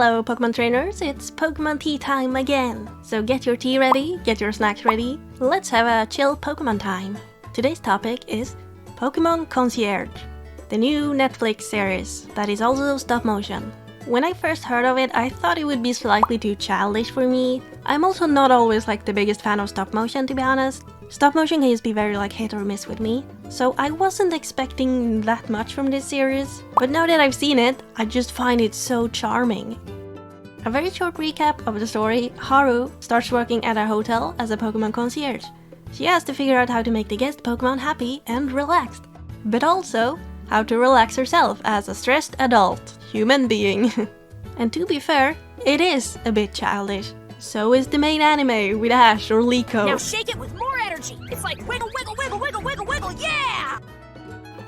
Hello Pokemon trainers, it's Pokemon tea time again! So get your tea ready, get your snacks ready, let's have a chill Pokemon time! Today's topic is Pokemon Concierge, the new Netflix series that is also stop motion. When I first heard of it, I thought it would be slightly too childish for me. I'm also not always like the biggest fan of stop motion, to be honest. Stop motion can just be very like hit or miss with me, so I wasn't expecting that much from this series. But now that I've seen it, I just find it so charming. A very short recap of the story: Haru starts working at a hotel as a Pokemon concierge. She has to figure out how to make the guest Pokemon happy and relaxed, but also how to relax herself as a stressed adult human being. And to be fair, it is a bit childish. So is the main anime with Ash or Liko. Now shake it with more energy! It's like wiggle, wiggle, wiggle, wiggle, wiggle, wiggle, yeah!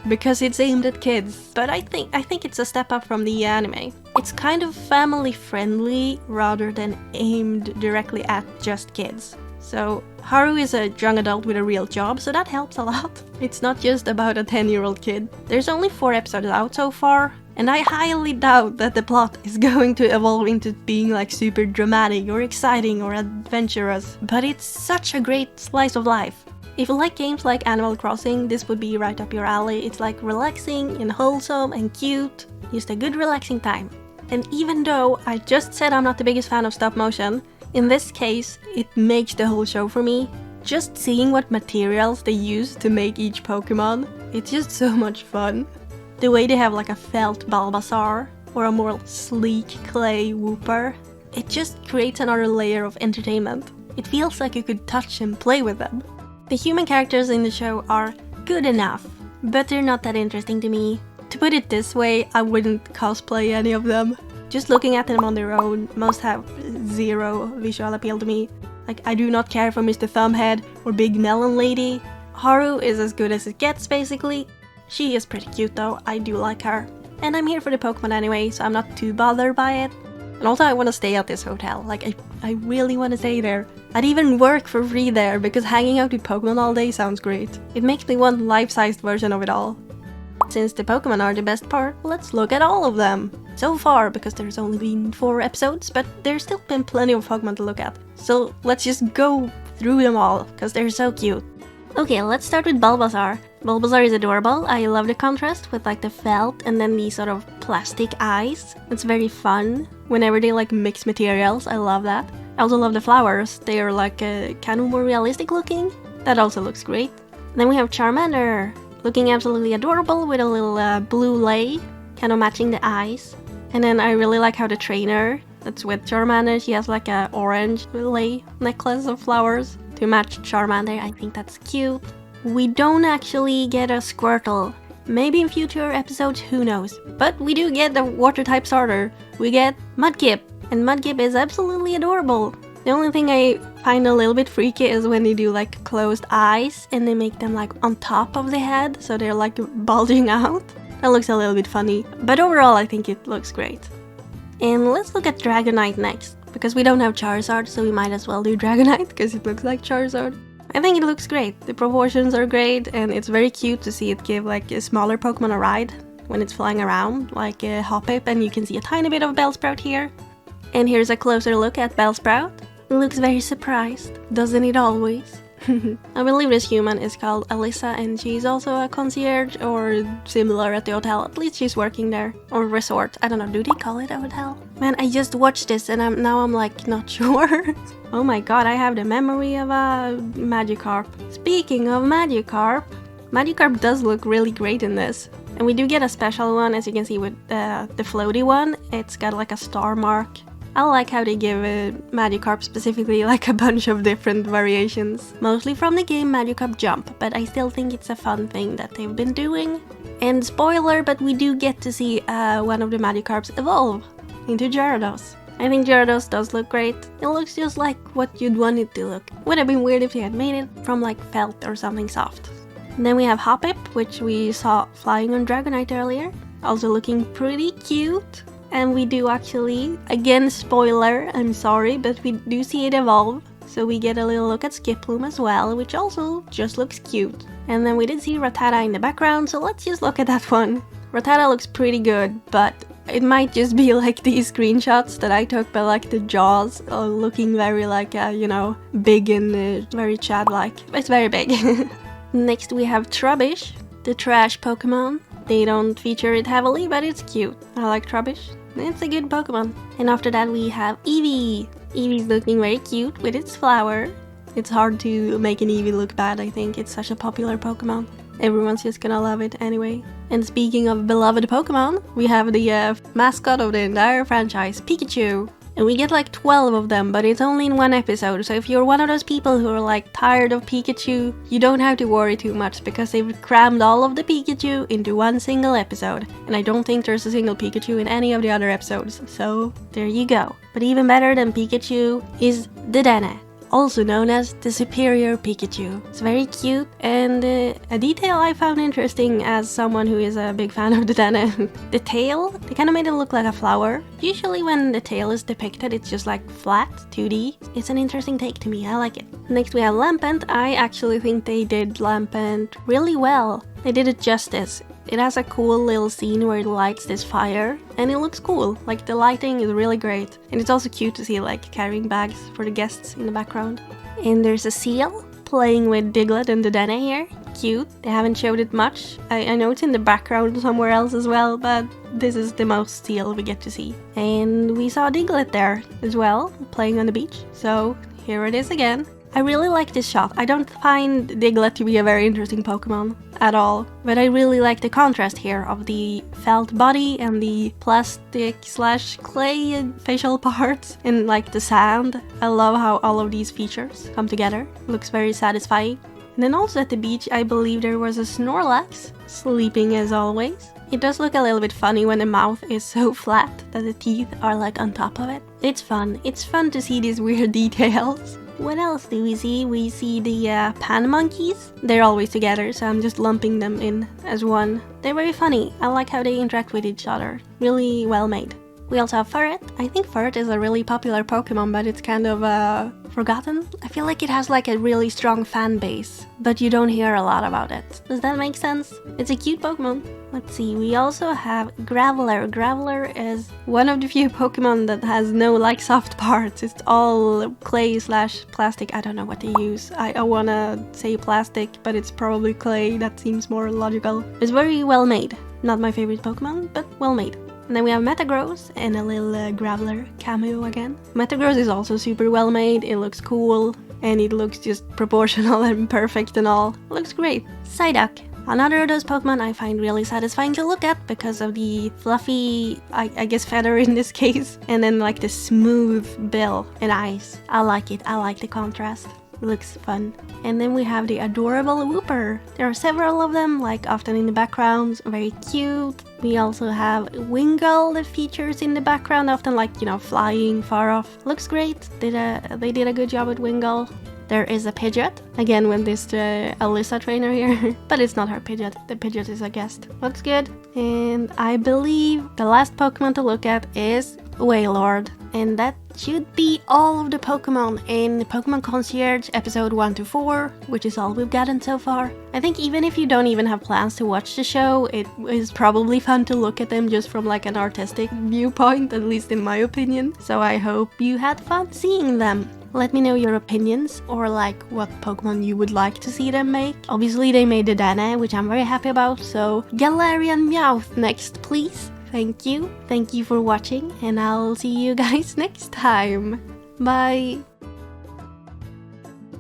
Because it's aimed at kids, but I think it's a step up from the anime. It's kind of family friendly rather than aimed directly at just kids. So Haru is a young adult with a real job, so that helps a lot. It's not just about a 10-year-old kid. There's only 4 episodes out so far, and I highly doubt that the plot is going to evolve into being like super dramatic or exciting or adventurous, but it's such a great slice of life. If you like games like Animal Crossing, this would be right up your alley. It's like relaxing and wholesome and cute, just a good relaxing time. And even though I just said I'm not the biggest fan of stop motion, in this case, it makes the whole show for me. Just seeing what materials they use to make each Pokemon, it's just so much fun. The way they have like a felt Bulbasaur or a more sleek clay Wooper, it just creates another layer of entertainment. It feels like you could touch and play with them. The human characters in the show are good enough, but they're not that interesting to me. To put it this way, I wouldn't cosplay any of them. Just looking at them on their own, most have zero visual appeal to me. Like, I do not care for Mr. Thumbhead or Big Melon Lady. Haru is as good as it gets, basically. She is pretty cute though, I do like her. And I'm here for the Pokemon anyway, so I'm not too bothered by it. And also I want to stay at this hotel, like I really want to stay there. I'd even work for free there, because hanging out with Pokemon all day sounds great. It makes me want a life-sized version of it all. Since the Pokemon are the best part, let's look at all of them. So far, because there's only been 4 episodes, but there's still been plenty of Pokemon to look at. So let's just go through them all, because they're so cute. Okay, let's start with Bulbasaur. Bulbasaur is adorable. I love the contrast with like the felt and then these sort of plastic eyes. It's very fun. Whenever they like mix materials, I love that. I also love the flowers. They are like kind of more realistic looking. That also looks great. Then we have Charmander, looking absolutely adorable with a little blue lei, kind of matching the eyes. And then I really like how the trainer that's with Charmander, she has like a orange lei necklace of flowers to match Charmander. I think that's cute. We don't actually get a Squirtle. Maybe in future episodes, who knows. But we do get the water type starter. We get Mudkip, and Mudkip is absolutely adorable. The only thing I find a little bit freaky is when they do like closed eyes and they make them like on top of the head, so they're like bulging out. That looks a little bit funny, but overall I think it looks great. And let's look at Dragonite next, because we don't have Charizard, so we might as well do Dragonite, because it looks like Charizard. I think it looks great. The proportions are great, and it's very cute to see it give like a smaller Pokemon a ride when it's flying around, like a Hoppip, and you can see a tiny bit of Bellsprout here. And here's a closer look at Bellsprout. It looks very surprised, doesn't it always? I believe this human is called Alyssa, and she's also a concierge or similar at the hotel. At least she's working there. Or resort. I don't know, do they call it a hotel? Man, I just watched this and now I'm like not sure. Oh my god, I have the memory of a Magikarp. Speaking of Magikarp, Magikarp does look really great in this. And we do get a special one, as you can see with the floaty one. It's got like a star mark. I like how they give Magikarp specifically like a bunch of different variations. Mostly from the game Magikarp Jump, but I still think it's a fun thing that they've been doing. And spoiler, but we do get to see one of the Magikarps evolve into Gyarados. I think Gyarados does look great. It looks just like what you'd want it to look. Would have been weird if you had made it from like felt or something soft. And then we have Hoppip, which we saw flying on Dragonite earlier. Also looking pretty cute. And we do actually, again spoiler, I'm sorry, but we do see it evolve. So we get a little look at Skiploom as well, which also just looks cute. And then we did see Rattata in the background, so let's just look at that one. Rattata looks pretty good, but It might just be like these screenshots that I took, but like the jaws are looking very like, you know, big and very Chad-like. It's very big. Next we have Trubbish, the trash Pokemon. They don't feature it heavily, but it's cute. I like Trubbish. It's a good Pokemon. And after that we have Eevee. Eevee's looking very cute with its flower. It's hard to make an Eevee look bad, I think. It's such a popular Pokemon. Everyone's just gonna love it anyway. And speaking of beloved Pokemon, we have the mascot of the entire franchise, Pikachu. And we get like 12 of them, but it's only in one episode, so if you're one of those people who are like tired of Pikachu, you don't have to worry too much because they've crammed all of the Pikachu into one single episode. And I don't think there's a single Pikachu in any of the other episodes, so there you go. But even better than Pikachu is Dedenne, also known as the superior Pikachu. It's very cute, and a detail I found interesting as someone who is a big fan of the Dedenne. The tail, they kind of made it look like a flower. Usually when the tail is depicted, it's just like flat, 2D. It's an interesting take to me, I like it. Next we have Lampent. I actually think they did Lampent really well. They did it justice. It has a cool little scene where it lights this fire, and it looks cool. Like, the lighting is really great. And it's also cute to see, like, carrying bags for the guests in the background. And there's a seal playing with Diglett and Dedenne here. Cute. They haven't showed it much. I know it's in the background somewhere else as well, but this is the most seal we get to see. And we saw Diglett there as well, playing on the beach. So here it is again. I really like this shot. I don't find Diglett to be a very interesting Pokemon at all, but I really like the contrast here of the felt body and the plastic/clay facial parts and like the sand. I love how all of these features come together. Looks very satisfying. And then also at the beach, I believe there was a Snorlax, sleeping as always. It does look a little bit funny when the mouth is so flat that the teeth are like on top of it. It's fun. It's fun to see these weird details. What else do we see? We see the pan monkeys. They're always together, so I'm just lumping them in as one. They're very funny. I like how they interact with each other. Really well made. We also have Furret. I think Furret is a really popular Pokemon, but it's kind of forgotten. I feel like it has like a really strong fan base, but you don't hear a lot about it. Does that make sense? It's a cute Pokemon. Let's see, we also have Graveler. Graveler is one of the few Pokemon that has no like soft parts. It's all clay/plastic. I don't know what they use. I wanna say plastic, but it's probably clay. That seems more logical. It's very well made. Not my favorite Pokemon, but well made. And then we have Metagross and a little Graveler cameo again. Metagross is also super well made. It looks cool and it looks just proportional and perfect and all. It looks great. Psyduck. Another of those Pokemon I find really satisfying to look at because of the fluffy, I guess feather in this case, and then like the smooth bill and eyes. I like it. I like the contrast. It looks fun. And then we have the adorable Wooper. There are several of them, like often in the background, very cute. We also have Wingull that features in the background, often like, you know, flying far off. Looks great. They did a good job with Wingull. There is a Pidgeot, again with this Alyssa trainer here, but it's not her Pidgeot, the Pidgeot is a guest. Looks good. And I believe the last Pokemon to look at is Wailord. And that should be all of the Pokemon in Pokemon Concierge episode 1 to 4, which is all we've gotten so far. I think even if you don't even have plans to watch the show, it is probably fun to look at them just from like an artistic viewpoint, at least in my opinion. So I hope you had fun seeing them. Let me know your opinions or like what Pokemon you would like to see them make. Obviously they made the Dedenne, which I'm very happy about, so Galarian Meowth next please. Thank you for watching and I'll see you guys next time. Bye!